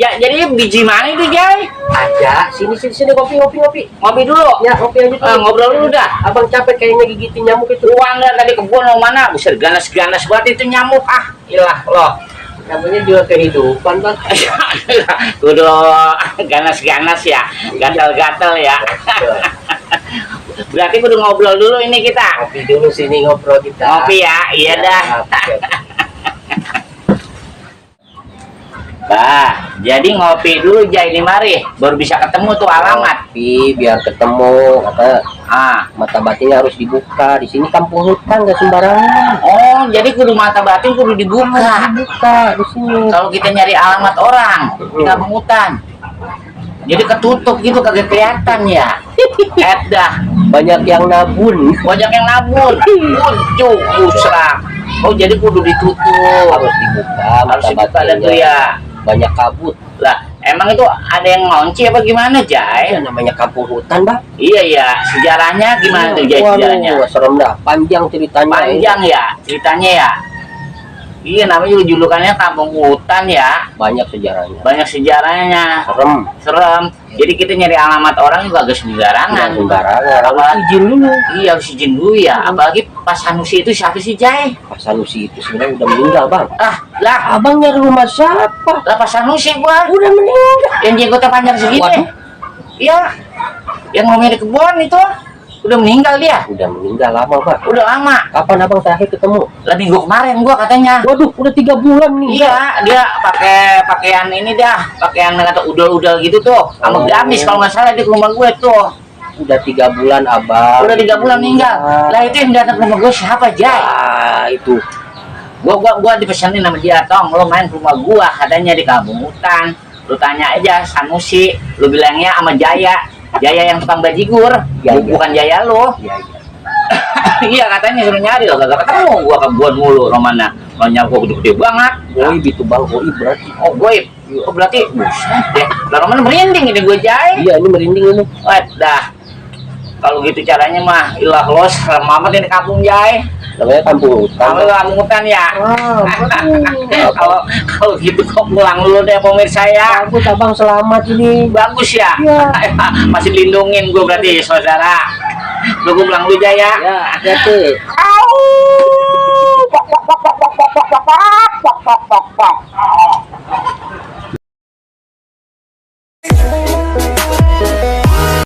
Ya, jadi biji mana itu, Jay? Ada, sini kopi. Ngopi dulu. Ya, kopi aja dulu. Ngobrol dulu dah. Abang capek kayaknya gigitin nyamuk itu. Uang nggak tadi kebun mau mana? Bisa ganas-ganas banget itu nyamuk. Ah, ilah loh. Namanya juga kehidupan, Bang. Kudu ganas-ganas ya, gatal-gatal ya. Berarti kudu ngobrol dulu ini kita. Kopi dulu sini ngobrol kita. Ngopi ya, iya dah. Bah, jadi ngopi dulu Jai ini mari, baru bisa ketemu tuh alamat. Kopi biar ketemu kata Mata batinnya harus dibuka. Di sini kampung hutan nggak sembarangan. Oh, jadi kudu mata batin kudu dibuka. Dibuka di sini. Kalau kita nyari alamat orang di kampung hutan, jadi ketutup gitu kagak kelihatan ya. Dah, Banyak yang nabun. banyak yang nabun. Ujuk musrah. Oh, jadi kudu ditutup. Harus dibuka. Harus mata dibuka dan tuh batinnya. ya. Banyak kabut. Lah, emang itu ada yang ngunci apa gimana, Jai? Ya, namanya kampung hutan, Bang. Iya. Sejarahnya gimana tuh, Jai, sejarahnya? Waduh, serem dah. Panjang ceritanya. Panjang ya ceritanya ya. Iya, namanya juga julukannya kampung hutan ya. Banyak sejarahnya. Banyak sejarahnya. Serem. Jadi kita nyari alamat orang juga agak sembarangan. Sembarangan. Harus Apalagi izin dulu. Iya, harus izin dulu ya. Apalagi Pak Sanusi itu siapa sih, Jai? Pak Sanusi itu sebenarnya udah meninggal, Bang. Lah, Abang nyari rumah siapa? lah Pak Sanusi gua. Udah meninggal. Yang jenggotnya panjang segini. Waduh. Iya. Yang ngomongin di kebun itu udah meninggal dia. Udah meninggal lama, Bang. Udah lama. Kapan abang terakhir ketemu? Lah minggu kemarin gua katanya. Waduh, udah 3 bulan nih. Iya, dia pakai pakaian ini dah, pakaian kata udel-udel gitu tuh, sama gamis kalau nggak salah di rumah gue tuh. Udah 3 bulan, abang. Udah 3 bulan meninggal. Lah itu yang datang ke rumah gue siapa, Jai? Itu. Gua dipesanin sama dia, Tong, lo main ke rumah gua, katanya di kampung hutan. Lu tanya aja Sanusi, lu bilangnya sama Jaya yang tukang bajigur, bukan Jaya lo. Iya. Iya, katanya suruh nyari lo, gak ketemu gua kebun mulu, Romana. Banyak gua gede-gede banget. Goib itu, Bang. Goib berarti. Oh, goib. Oh, berarti buset deh. Lah Roman merinding ini gue, Jai. Iya, ini merinding ini. Dah. Kalau gitu caranya mah ilah los mamat ini kampung, Jai. Namanya kampung hutan. Kampung hutan ya. Kalau gitu kok pulang dulu deh pemirsa ya. Bagus, abang selamat ini. Bagus ya. Iya. Masih lindungin gue berarti saudara. Lu gue pulang dulu, Jai ya. Ya, hati-hati. Au.